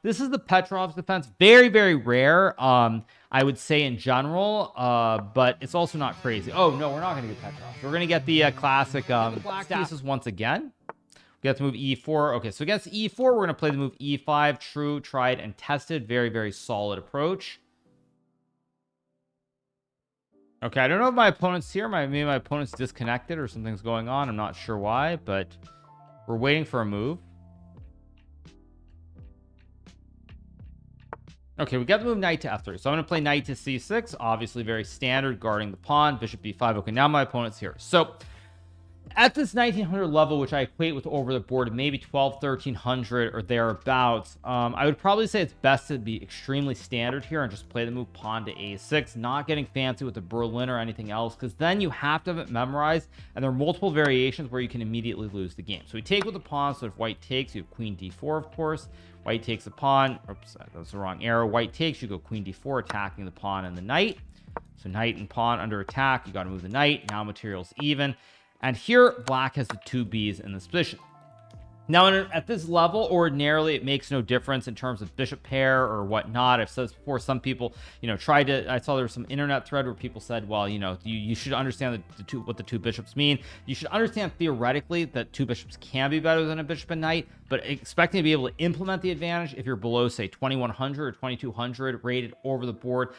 This is the Petrov's defense. Very, very rare, I would say in general, but it's also not crazy. Oh, no, we're not going to get Petrov's. We're going to get the classic black pieces once again. We have to move e4. Okay, so against e4, we're going to play the move e5. True, tried, and tested. Very, very solid approach. Okay, I don't know if my opponent's here. Maybe my opponent's disconnected or something's going on. I'm not sure why, but we're waiting for a move. Okay, we got the move knight to f3. So I'm going to play knight to c6. Obviously very standard, guarding the pawn. Bishop b5. Okay, now my opponent's here. So at this 1900 level, which I equate with over the board, maybe 1300 or thereabouts, I would probably say it's best to be extremely standard here and just play the move pawn to a6, not getting fancy with the Berlin or anything else, because then you have to have it memorized, and there are multiple variations where you can immediately lose the game. So we take with the pawn, so if white takes, you have queen d4, of course. White takes a pawn. Oops, that's the wrong arrow. White takes, you go queen d4, attacking the pawn and the knight. So knight and pawn under attack. You got to move the knight. Now material's even. And here, black has the two Bs in this position. Now, at this level, ordinarily, it makes no difference in terms of bishop pair or whatnot. I've said this before. Some people, tried to... I saw there was some internet thread where people said, well, you should understand what the two bishops mean. You should understand theoretically that two bishops can be better than a bishop and knight, but expecting to be able to implement the advantage if you're below, say, 2100 or 2200 rated over the board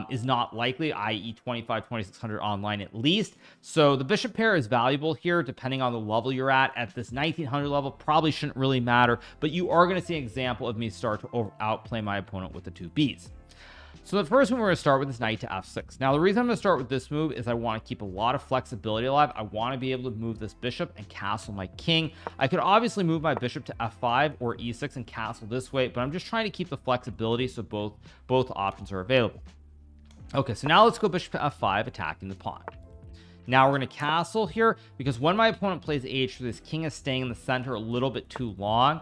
is not likely, i.e. 25, 2600 online at least. So the bishop pair is valuable here, depending on the level you're at. At this 1900 level, probably shouldn't really matter, but you are going to see an example of me start to outplay my opponent with the two Bs. So the first one we're going to start with is knight to f6. Now, the reason I'm going to start with this move is I want to keep a lot of flexibility alive. I want to be able to move this bishop and castle my king. I could obviously move my bishop to f5 or e6 and castle this way, but I'm just trying to keep the flexibility so both options are available. Okay, so now let's go bishop to f5, attacking the pawn. Now we're going to castle here, because when my opponent plays h3, this king is staying in the center a little bit too long.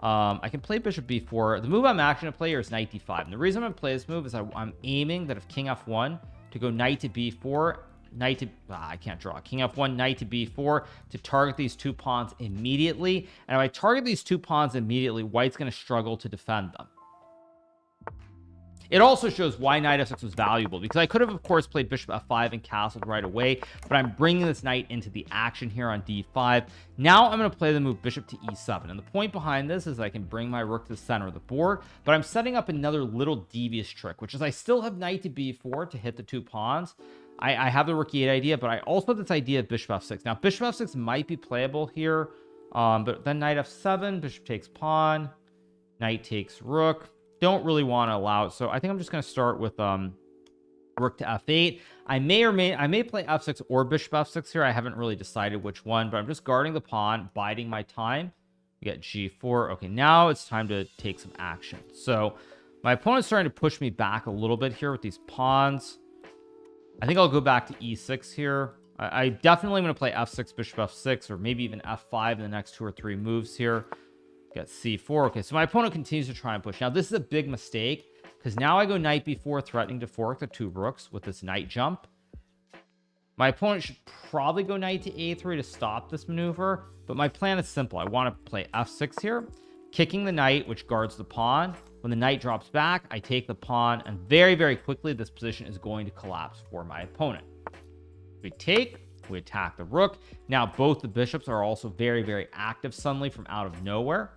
I can play bishop b4. The move I'm actually going to play here is knight d5. And the reason I'm going to play this move is I'm aiming that if king f1 to go knight to b4, I can't draw. King f1, knight to b4 to target these two pawns immediately. And if I target these two pawns immediately, white's going to struggle to defend them. It also shows why knight f6 was valuable, because I could have, of course, played bishop f5 and castled right away, but I'm bringing this knight into the action here on d5. Now I'm going to play the move bishop to e7, and the point behind this is I can bring my rook to the center of the board, but I'm setting up another little devious trick, which is I still have knight to b4 to hit the two pawns. I have the rook e8 idea, but I also have this idea of bishop f6. Now, bishop f6 might be playable here, but then knight f7, bishop takes pawn, knight takes rook. Don't really want to allow it, so I think I'm just going to start with rook to f8. I may play f6 or bishop f6 here. I haven't really decided which one, but I'm just guarding the pawn, biding my time. We get g4. Okay, now it's time to take some action. So my opponent's starting to push me back a little bit here with these pawns. I think I'll go back to e6 here. I definitely am going to play f6, bishop f6, or maybe even f5 in the next 2 or 3 moves here. Got c4. Okay, so my opponent continues to try and push. Now, this is a big mistake, because now I go knight b4, threatening to fork the two rooks with this knight jump. My opponent should probably go knight to a3 to stop this maneuver, but my plan is simple. I want to play f6 here, kicking the knight, which guards the pawn. When the knight drops back, I take the pawn, and very, very quickly, this position is going to collapse for my opponent. We take, we attack the rook. Now, both the bishops are also very, very active suddenly from out of nowhere.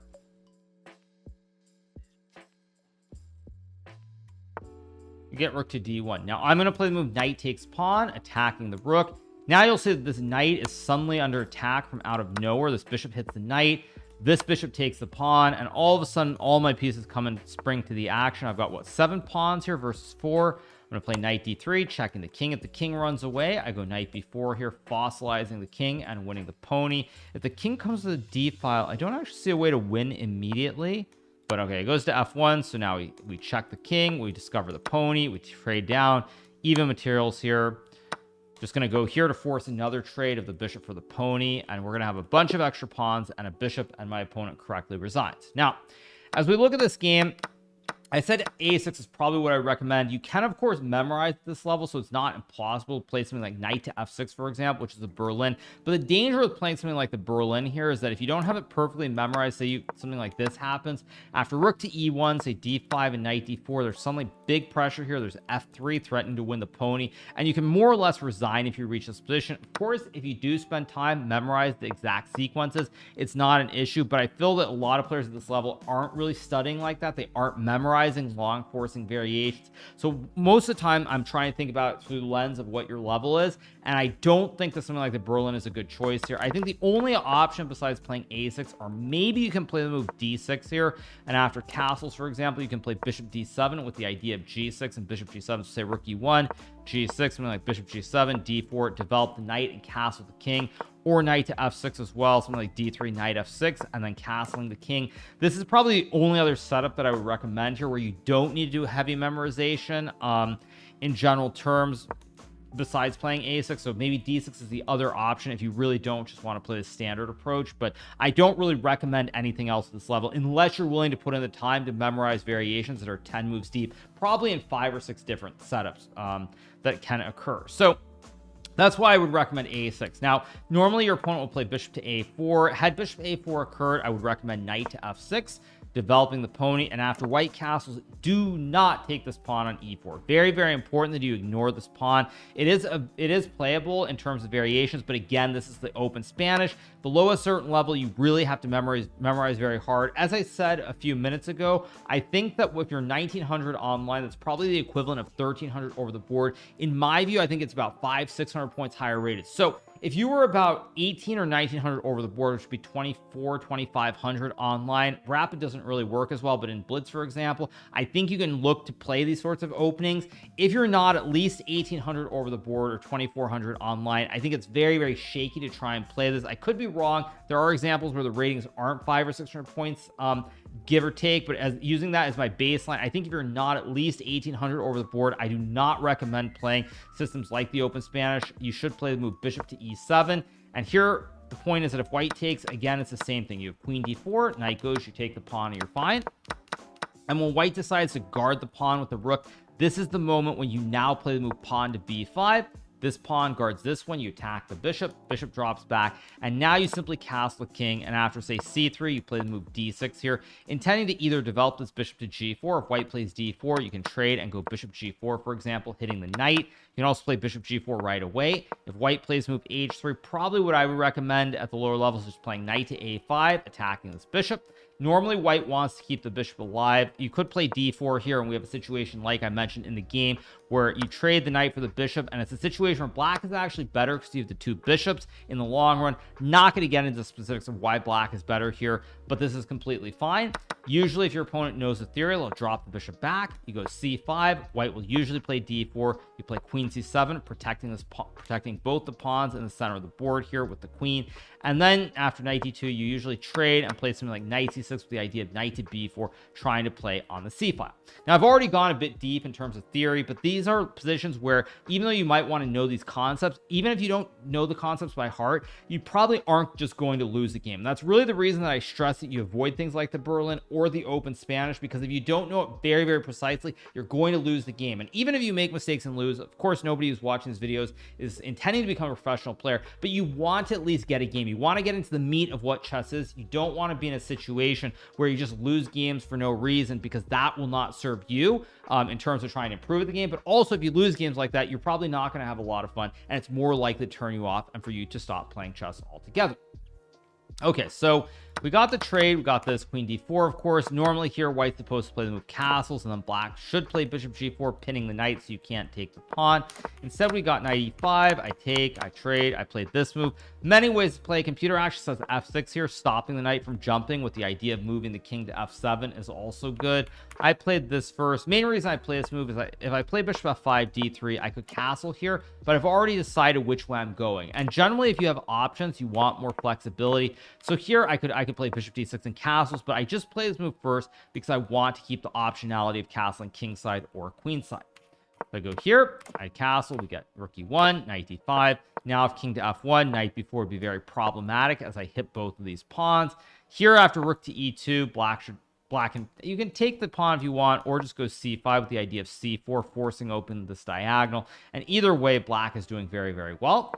You get rook to d1. Now, I'm going to play the move knight takes pawn, attacking the rook. Now, you'll see that this knight is suddenly under attack from out of nowhere. This bishop hits the knight. This bishop takes the pawn, and all of a sudden, all my pieces come and spring to the action. I've got, what, 7 pawns here versus 4. I'm going to play knight d3, checking the king. If the king runs away, I go knight b4 here, fossilizing the king and winning the pony. If the king comes to the d file, I don't actually see a way to win immediately. But okay, it goes to f1, so now we check the king, we discover the pony, we trade down, even materials here. Just going to go here to force another trade of the bishop for the pony, and we're going to have a bunch of extra pawns and a bishop, and my opponent correctly resigns. Now, as we look at this game, I said a6 is probably what I recommend. You can, of course, memorize this level, so it's not impossible to play something like knight to f6, for example, which is a Berlin. But the danger with playing something like the Berlin here is that if you don't have it perfectly memorized, say something like this happens, after rook to e1, say d5 and knight d4, there's suddenly big pressure here. There's f3 threatening to win the pony, and you can more or less resign if you reach this position. Of course, if you do spend time, memorize the exact sequences, it's not an issue, but I feel that a lot of players at this level aren't really studying like that. They aren't memorizing long forcing variations. So most of the time I'm trying to think about it through the lens of what your level is, and I don't think that something like the Berlin is a good choice here. I think the only option besides playing a6, or maybe you can play the move d6 here, and after castles, for example, you can play bishop d7 with the idea of g6 and bishop g7, so say rook e1, g6, something like bishop g7, d4, develop the knight and castle the king, or knight to f6 as well, something like d3, knight f6, and then castling the king. This is probably the only other setup that I would recommend here where you don't need to do heavy memorization in general terms besides playing a6. So maybe d6 is the other option if you really don't just want to play the standard approach, but I don't really recommend anything else at this level unless you're willing to put in the time to memorize variations that are 10 moves deep, probably in 5 or 6 different setups that can occur. So that's why I would recommend a6. Now, normally your opponent will play bishop to a4. Had bishop a4 occurred, I would recommend knight to f6, developing the pony, and after white castles, do not take this pawn on e4. Very, very important that you ignore this pawn. It is playable in terms of variations, but again, this is the open Spanish. Below a certain level, you really have to memorize very hard. As I said a few minutes ago, I think that with your 1900 online, that's probably the equivalent of 1300 over the board. In my view, I think it's about 500-600 points higher rated. So if you were about 18 or 1900 over the board, which would be 24-2500 online, rapid doesn't really work as well, but in blitz, for example, I think you can look to play these sorts of openings. If you're not at least 1800 over the board or 2400 online, I think it's very, very shaky to try and play this. I could be wrong. There are examples where the ratings aren't 500 or 600 points give or take, but as using that as my baseline, I think if you're not at least 1800 over the board, I do not recommend playing systems like the open Spanish. You should play the move bishop to e7, and here the point is that if white takes, again, it's the same thing. You have queen d4, knight goes, you take the pawn, and you're fine. And when white decides to guard the pawn with the rook, this is the moment when you now play the move pawn to b5. This pawn guards this one, you attack the bishop, bishop drops back, and now you simply castle the king, and after, say, c3, you play the move d6 here, intending to either develop this bishop to g4. If white plays d4, you can trade and go bishop g4, for example, hitting the knight. You can also play bishop g4 right away. If white plays move h3, probably what I would recommend at the lower levels is playing knight to a5, attacking this bishop. Normally, white wants to keep the bishop alive. You could play d4 here, and we have a situation like I mentioned in the game where you trade the knight for the bishop, and it's a situation where black is actually better because you have the two bishops in the long run. Not going to get into the specifics of why black is better here, but this is completely fine. Usually, if your opponent knows the theory, they'll drop the bishop back. You go c5. White will usually play d4. You play queen c7, protecting both the pawns in the center of the board here with the queen. And then after knight d2, you usually trade and play something like knight c6 with the idea of knight to b4, trying to play on the c file. Now, I've already gone a bit deep in terms of theory, but these are positions where even though you might want to know these concepts, even if you don't know the concepts by heart, you probably aren't just going to lose the game. And that's really the reason that I stress that you avoid things like the Berlin or the open Spanish, because if you don't know it very, very precisely, you're going to lose the game. And even if you make mistakes and lose, of course, nobody who's watching these videos is intending to become a professional player, but you want to at least get a game. You want to get into the meat of what chess is. You don't want to be in a situation where you just lose games for no reason, because that will not serve you in terms of trying to improve the game. But also, if you lose games like that, you're probably not going to have a lot of fun, and it's more likely to turn you off and for you to stop playing chess altogether. Okay, so we got the trade. We got this queen d4, of course. Normally here, white's supposed to play the move castles, and then black should play bishop g4, pinning the knight so you can't take the pawn. Instead, we got knight e5. I take, I trade, I played this move. Many ways to play. Computer actually says f6 here, stopping the knight from jumping with the idea of moving the king to f7 is also good. I played this first. Main reason I play this move is if I play bishop f5, d3, I could castle here, but I've already decided which way I'm going. And generally, if you have options, you want more flexibility. So here, I could play bishop d6 and castles, but I just play this move first because I want to keep the optionality of castling kingside or queenside. So I go here, I castle, we get rook e1, knight d5. Now if king to f1, knight b4 would be very problematic as I hit both of these pawns. Here after rook to e2, black you can take the pawn if you want, or just go c5 with the idea of c4, forcing open this diagonal. And either way, black is doing very, very well.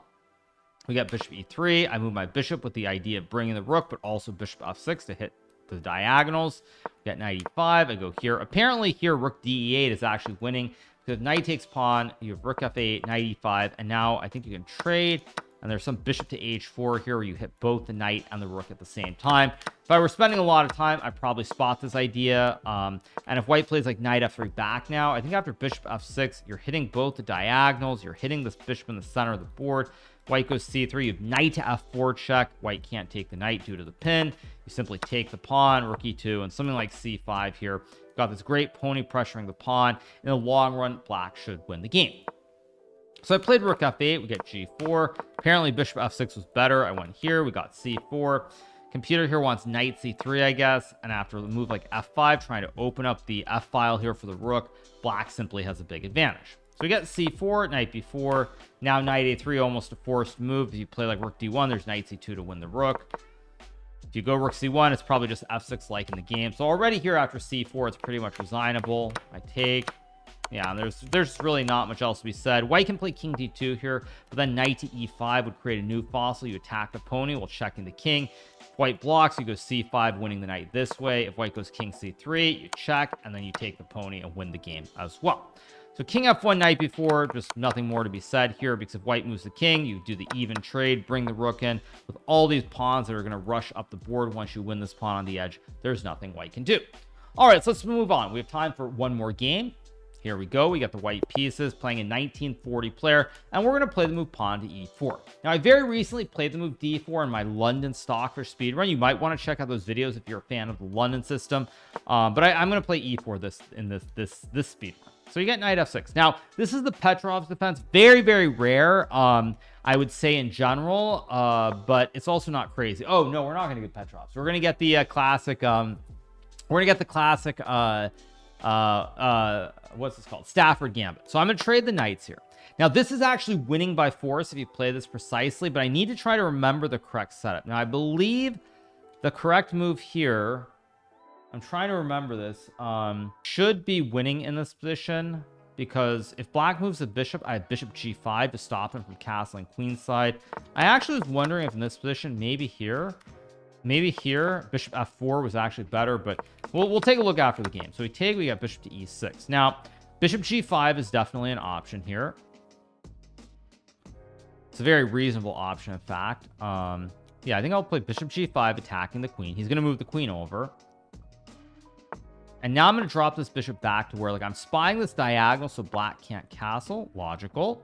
We got bishop e3. I move my bishop with the idea of bringing the rook, but also bishop f6 to hit the diagonals. We got knight e5. I go here. Apparently here, rook d8 is actually winning. Because if knight takes pawn, you have rook f8, knight e5, and now I think you can trade. And there's some bishop to h4 here where you hit both the knight and the rook at the same time. If I were spending a lot of time, I'd probably spot this idea. And if white plays like knight f3 back now, I think after bishop f6, you're hitting both the diagonals. You're hitting this bishop in the center of the board. White goes c3. You have knight to f4 check. White can't take the knight due to the pin. You simply take the pawn, rook e2, and something like c5 here. You've got this great pony pressuring the pawn. In the long run, black should win the game. So I played rook f8. We get g4. Apparently, bishop f6 was better. I went here. We got c4. Computer here wants knight c3, I guess. And after the move like f5, trying to open up the f file here for the rook, black simply has a big advantage. So we get c4, knight b4. Now knight a3, almost a forced move. If you play like rook d1, there's knight c2 to win the rook. If you go rook c1, it's probably just f6 like in the game. So already here after c4, it's pretty much resignable. I take. Yeah, and there's really not much else to be said. White can play king d2 here, but then knight to e5 would create a new fossil. You attack the pony while checking the king. If white blocks, you go c5, winning the knight this way. If white goes king c3, you check, and then you take the pony and win the game as well. So king f1, knight b4, just nothing more to be said here, because if white moves the king, you do the even trade, bring the rook in. With all these pawns that are going to rush up the board once you win this pawn on the edge, there's nothing white can do. All right, so let's move on. We have time for one more game. Here we go. We got the white pieces playing a 1940 player, and we're going to play the move pawn to e4. Now, I very recently played the move d4 in my London stock for speedrun. You might want to check out those videos if you're a fan of the London system. But I'm going to play e4 this speedrun. So you get knight f6. Now, this is the Petrov's defense. Very, very rare, I would say in general, but it's also not crazy. Oh, no, we're not going to get Petrov's. We're going to get the classic, what's this called? Stafford Gambit. So I'm going to trade the knights here. Now, this is actually winning by force if you play this precisely, but I need to try to remember the correct setup. Now, I believe the correct move here, I'm trying to remember this, should be winning in this position, because if black moves the bishop, I have bishop g5 to stop him from castling queenside. I actually was wondering if in this position, maybe here, bishop f4 was actually better, but we'll take a look after the game. So we got bishop to e6. Now, bishop g5 is definitely an option here. It's a very reasonable option, in fact. Yeah, I think I'll play bishop g5, attacking the queen. He's going to move the queen over. And now I'm going to drop this bishop back to where, like, I'm spying this diagonal so black can't castle. Logical.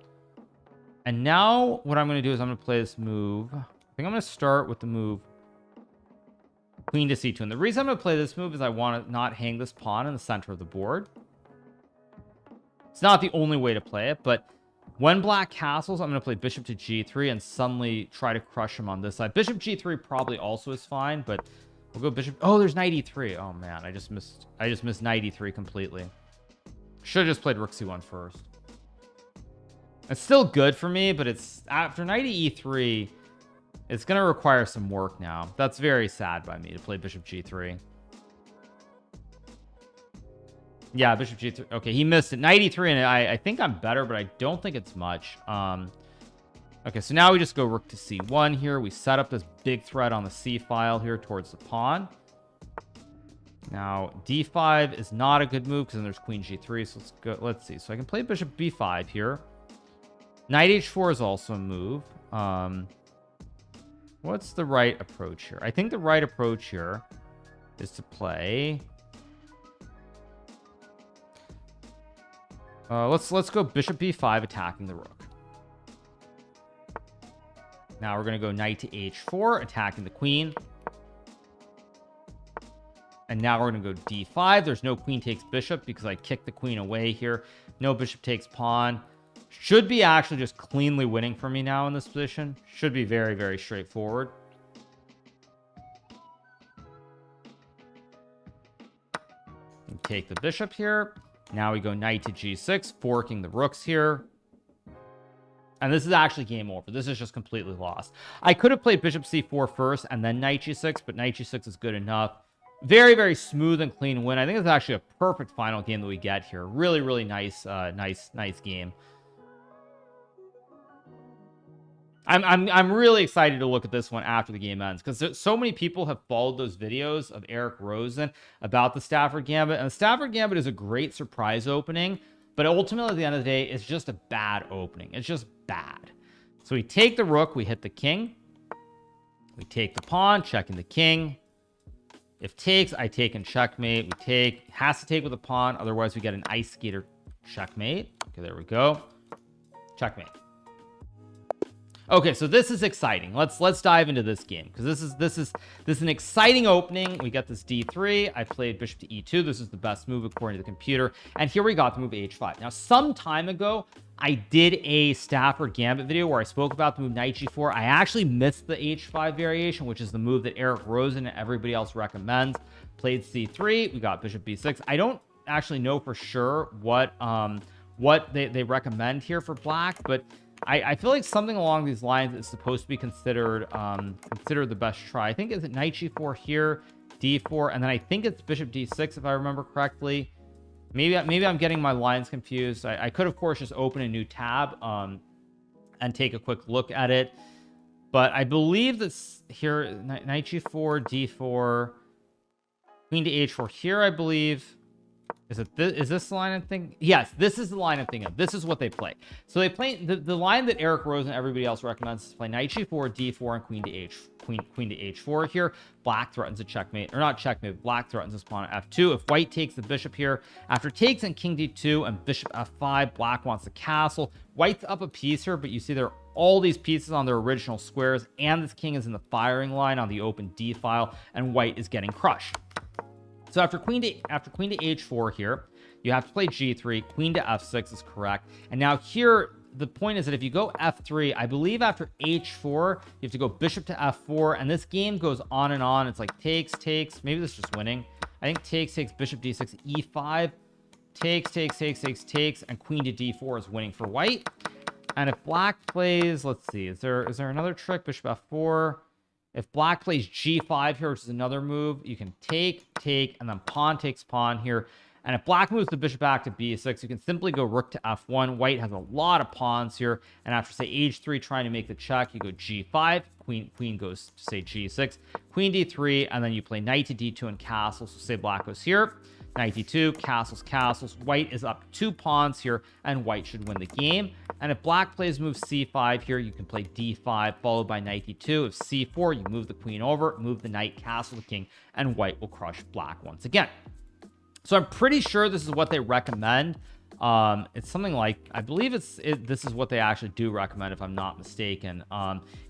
And now what I'm going to do is I'm going to play this move. I think I'm going to start with the move queen to c2. And the reason I'm going to play this move is I want to not hang this pawn in the center of the board. It's not the only way to play it, but when black castles, I'm going to play bishop to g3 and suddenly try to crush him on this side. Bishop g3 probably also is fine, but we'll go bishop. Oh, there's knight e3. Oh man, I just missed knight e3 completely. Should have just played rook c1 first. It's still good for me, but it's after knight e3, it's going to require some work now. That's very sad by me to play bishop g3. Yeah, bishop g3. Okay, he missed it. Knight e3, and I think I'm better, but I don't think it's much. Okay, so now we just go rook to c1 here. We set up this big threat on the c file here towards the pawn. Now, d5 is not a good move because then there's queen g3. So let's go. Let's see. So I can play bishop b5 here. Knight h4 is also a move. What's the right approach here? I think the right approach here is to play. Let's go bishop b5, attacking the rook. Now we're going to go knight to h4, attacking the queen. And now we're going to go d5. There's no queen takes bishop because I kicked the queen away here. No bishop takes pawn. Should be actually just cleanly winning for me now in this position. Should be very, very straightforward. And take the bishop here. Now we go knight to g6, forking the rooks here. And this is actually game over. This is just completely lost. I could have played bishop c4 first and then knight g6, but knight g6 is good enough. Very, very smooth and clean win. I think it's actually a perfect final game that we get here. Really, really nice, nice game. I'm really excited to look at this one after the game ends, because so many people have followed those videos of Eric Rosen about the Stafford Gambit, and the Stafford Gambit is a great surprise opening, but ultimately at the end of the day, it's just a bad opening. It's just bad. So we take the rook, we hit the king, we take the pawn, checking the king. If takes, I take and checkmate. We take, has to take with a pawn, otherwise we get an ice skater checkmate. Okay, there we go. Checkmate. Okay, so this is exciting. Let's dive into this game, because this is an exciting opening. We got this d3. I played bishop to e2. This is the best move according to the computer, and here we got the move h5. Now, some time ago, I did a Stafford Gambit video where I spoke about the move knight g4. I actually missed the h5 variation, which is the move that Eric Rosen and everybody else recommends. Played c3. We got bishop b6. I don't actually know for sure what they recommend here for black, but I feel like something along these lines is supposed to be considered the best try. I think is it knight g4 here, d4, and then I think it's bishop d6 if I remember correctly. Maybe I'm getting my lines confused. I could of course just open a new tab and take a quick look at it, but I believe this here knight g4, d4, queen to h4 here. I believe. Is this the line I'm thinking? Yes, this is the line I'm thinking of. This is what they play. So they play the line that Eric Rosen and everybody else recommends is play knight g4, d4, and queen to h4 here. Black threatens a checkmate, or not checkmate. Black threatens his pawn at f2. If white takes the bishop here, after takes and king d2 and bishop f5, black wants the castle. White's up a piece here, but you see there are all these pieces on their original squares, and this king is in the firing line on the open d file, and white is getting crushed. So after queen to h4 here, you have to play g3. Queen to f6 is correct. And now here, the point is that if you go f3, I believe after h4, you have to go bishop to f4. And this game goes on and on. It's like takes. Maybe this is just winning. I think takes, bishop d6, e5. Takes. And queen to d4 is winning for white. And if black plays, let's see, is there another trick? Bishop f4. If black plays g5 here, which is another move, you can take, and then pawn takes pawn here. And if black moves the bishop back to b6, you can simply go rook to f1. White has a lot of pawns here. And after, say, h3, trying to make the check, you go g5. Queen goes to, say, g6. Queen d3, and then you play knight to d2 and castle. So say black goes here. Knight d2, castles. White is up 2 pawns here, and white should win the game. And if black plays move c5 here, you can play d5 followed by knight d2. If c4, you move the queen over, move the knight, castle the king, and white will crush black once again. So I'm pretty sure this is what they recommend. It's something like, I believe this is what they actually do recommend, if I'm not mistaken.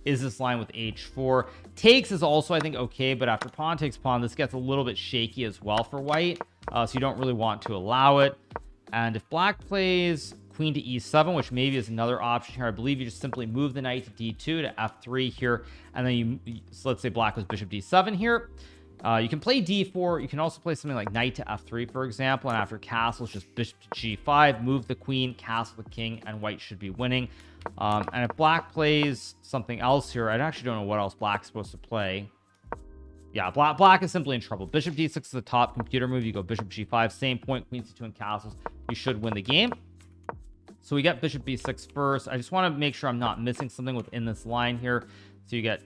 Is this line with h4. Takes is also, I think, okay, but after pawn takes pawn, this gets a little bit shaky as well for white. So you don't really want to allow it. And if black plays queen to e7, which maybe is another option here, I believe you just simply move the knight to d2 to f3 here, and then so let's say black was bishop d7 here. You can play d4. You can also play something like knight to f3, for example, and after castle, it's just bishop to g5, move the queen, castle the king, and white should be winning. And if black plays something else here, I actually don't know what else black's supposed to play. Yeah, black is simply in trouble. Bishop d6 is the top computer move. You go bishop g5, same point, queen c2 and castles. You should win the game. So we get bishop b6 first. I just want to make sure I'm not missing something within this line here. So you get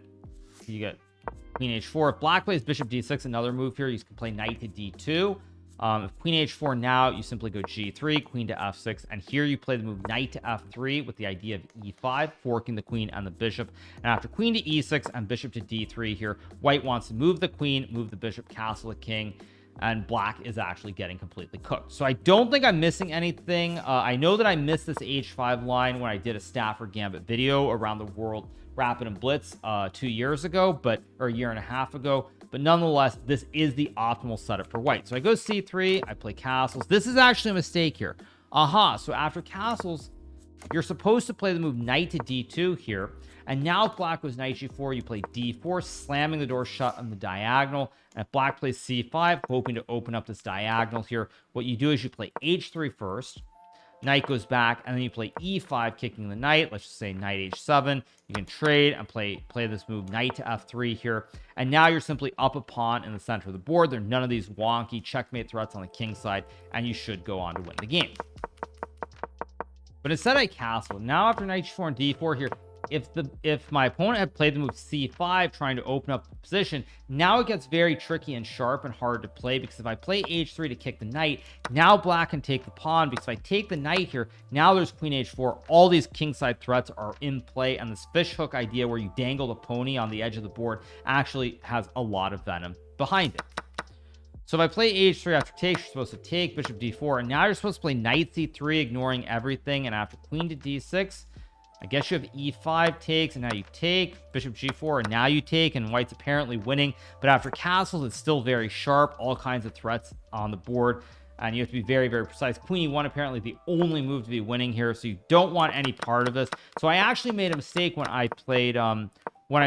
queen h4. If black plays bishop d6, another move here, you can play knight to d2. If queen h4 now, you simply go g3, queen to f6, and here you play the move knight to f3 with the idea of e5, forking the queen and the bishop. And after queen to e6 and bishop to d3 here, white wants to move the queen, move the bishop, castle the king, and black is actually getting completely cooked. So I don't think I'm missing anything. I know that I missed this h5 line when I did a Stafford Gambit video around the world Rapid and Blitz 2 years ago, or a year and a half ago. But nonetheless, this is the optimal setup for white. So I go c3, I play castles. This is actually a mistake here. So after castles, you're supposed to play the move knight to d2 here. And now if black goes knight g4, you play d4, slamming the door shut on the diagonal. And if black plays c5, hoping to open up this diagonal here, what you do is you play h3 first. Knight goes back, and then you play e5, kicking the knight. Let's just say knight h7. You can trade and play this move, knight to f3 here. And now you're simply up a pawn in the center of the board. There are none of these wonky checkmate threats on the king side, and you should go on to win the game. But instead I castle. Now after knight g4 and d4 here, if my opponent had played the move c5 trying to open up the position, now it gets very tricky and sharp and hard to play, because if I play h3 to kick the knight, now black can take the pawn, because if I take the knight here, now there's queen h4. All these kingside threats are in play, and this fishhook idea where you dangle the pony on the edge of the board actually has a lot of venom behind it. So if I play h3 after takes, you're supposed to take bishop d4, and now you're supposed to play knight c3, ignoring everything, and after queen to d6, I guess you have e5 takes, and now you take bishop g4, and now you take, and white's apparently winning. But after castles, it's still very sharp, all kinds of threats on the board, and you have to be very, very precise. Queen e1 apparently the only move to be winning here, so you don't want any part of this. So I actually made a mistake when I played when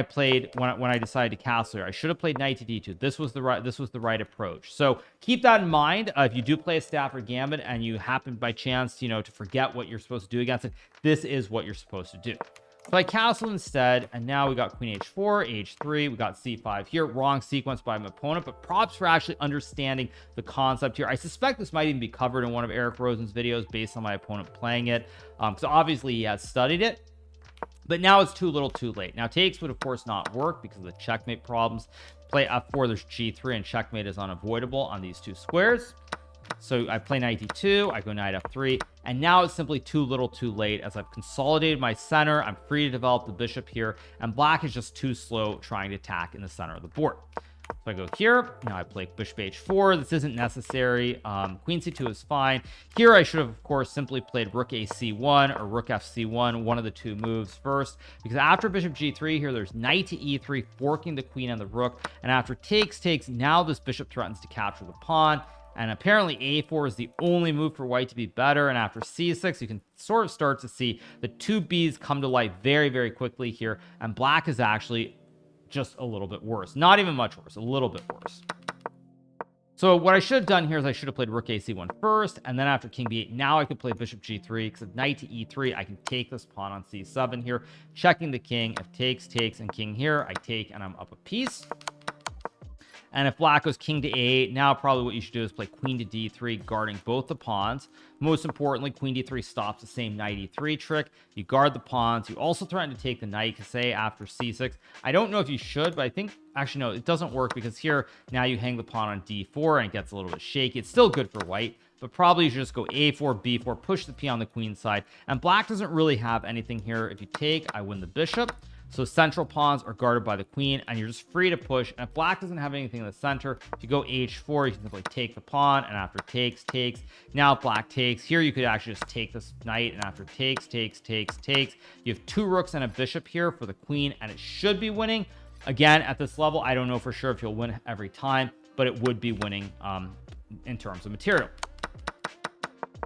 I decided to castle here. I should have played knight to d2. This was the right approach. So keep that in mind. If you do play a Stafford Gambit and you happen by chance, to forget what you're supposed to do against it, this is what you're supposed to do. So I castle instead, and now we got queen h4, h3, we got c5 here. Wrong sequence by my opponent, but props for actually understanding the concept here. I suspect this might even be covered in one of Eric Rosen's videos based on my opponent playing it. So obviously he has studied it. But now it's too little too late. Now takes would of course not work because of the checkmate problems. Play f4, there's g3, and checkmate is unavoidable on these two squares. So I play knight d2, I go knight f3, and now it's simply too little too late. As I've consolidated my center, I'm free to develop the bishop here, and black is just too slow trying to attack in the center of the board. So I go here. Now I play bishop h4. This isn't necessary. Queen c2 is fine. Here I should have, of course, simply played rook a c1 or rook fc1, one of the two moves first, because after bishop g3 here, there's knight to e3, forking the queen and the rook. And after takes, now this bishop threatens to capture the pawn. And apparently a4 is the only move for white to be better. And after c6, you can sort of start to see the two b's come to life very, very quickly here. And black is actually just a little bit worse. Not even much worse, a little bit worse. So what I should have done here is I should have played rook a c1 first, and then after king b8, now I could play bishop g3, because if knight to e3, I can take this pawn on c7 here, checking the king. If takes, and king here, I take, and I'm up a piece. And if black goes king to a8, now probably what you should do is play queen to d3, guarding both the pawns. Most importantly, queen d3 stops the same knight e3 trick. You guard the pawns. You also threaten to take the knight, say after c6. I don't know if you should, but I think, actually, no, it doesn't work, because here, now you hang the pawn on d4, and it gets a little bit shaky. It's still good for white, but probably you should just go a4, b4, push the p on the queen side. And black doesn't really have anything here. If you take, I win the bishop. So central pawns are guarded by the queen, and you're just free to push. And if black doesn't have anything in the center, if you go h4, you can simply take the pawn, and after takes. Now if black takes, here you could actually just take this knight, and after takes. You have two rooks and a bishop here for the queen, and it should be winning. Again, at this level, I don't know for sure if you'll win every time, but it would be winning in terms of material.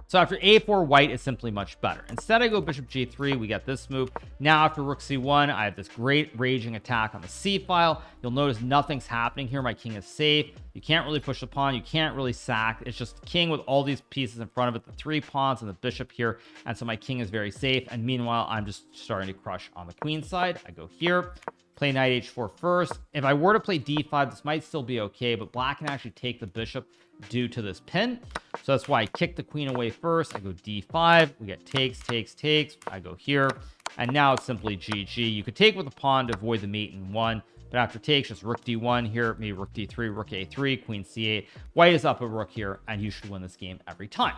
So after a4, white is simply much better. Instead, I go bishop g3. We get this move. Now after rook c1, I have this great raging attack on the c file. You'll notice nothing's happening here. My king is safe. You can't really push the pawn. You can't really sack. It's just king with all these pieces in front of it, the three pawns and the bishop here. And so my king is very safe. And meanwhile, I'm just starting to crush on the queen side. I go here. Play knight h4 first. If I were to play d5, this might still be okay, but black can actually take the bishop due to this pin. So that's why I kick the queen away first. I go d5. We get takes. I go here. And now it's simply GG. You could take with a pawn to avoid the mate in one. But after takes, just rook d1 here, maybe rook d3, rook a3, queen c8. White is up a rook here, and you should win this game every time.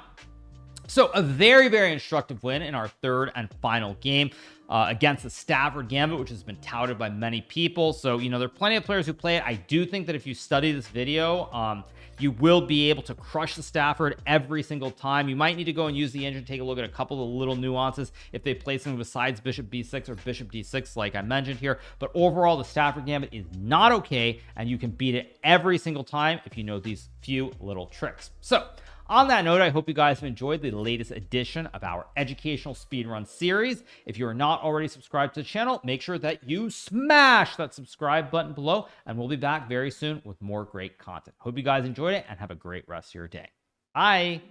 So a very, very instructive win in our third and final game against the Stafford Gambit, which has been touted by many people. So, there are plenty of players who play it. I do think that if you study this video, you will be able to crush the Stafford every single time. You might need to go and use the engine, take a look at a couple of little nuances if they play something besides bishop b6 or bishop d6, like I mentioned here. But overall, the Stafford Gambit is not okay, and you can beat it every single time if you know these few little tricks. So, on that note, I hope you guys have enjoyed the latest edition of our educational speedrun series. If you are not already subscribed to the channel, make sure that you smash that subscribe button below, and we'll be back very soon with more great content. Hope you guys enjoyed it, and have a great rest of your day. Bye.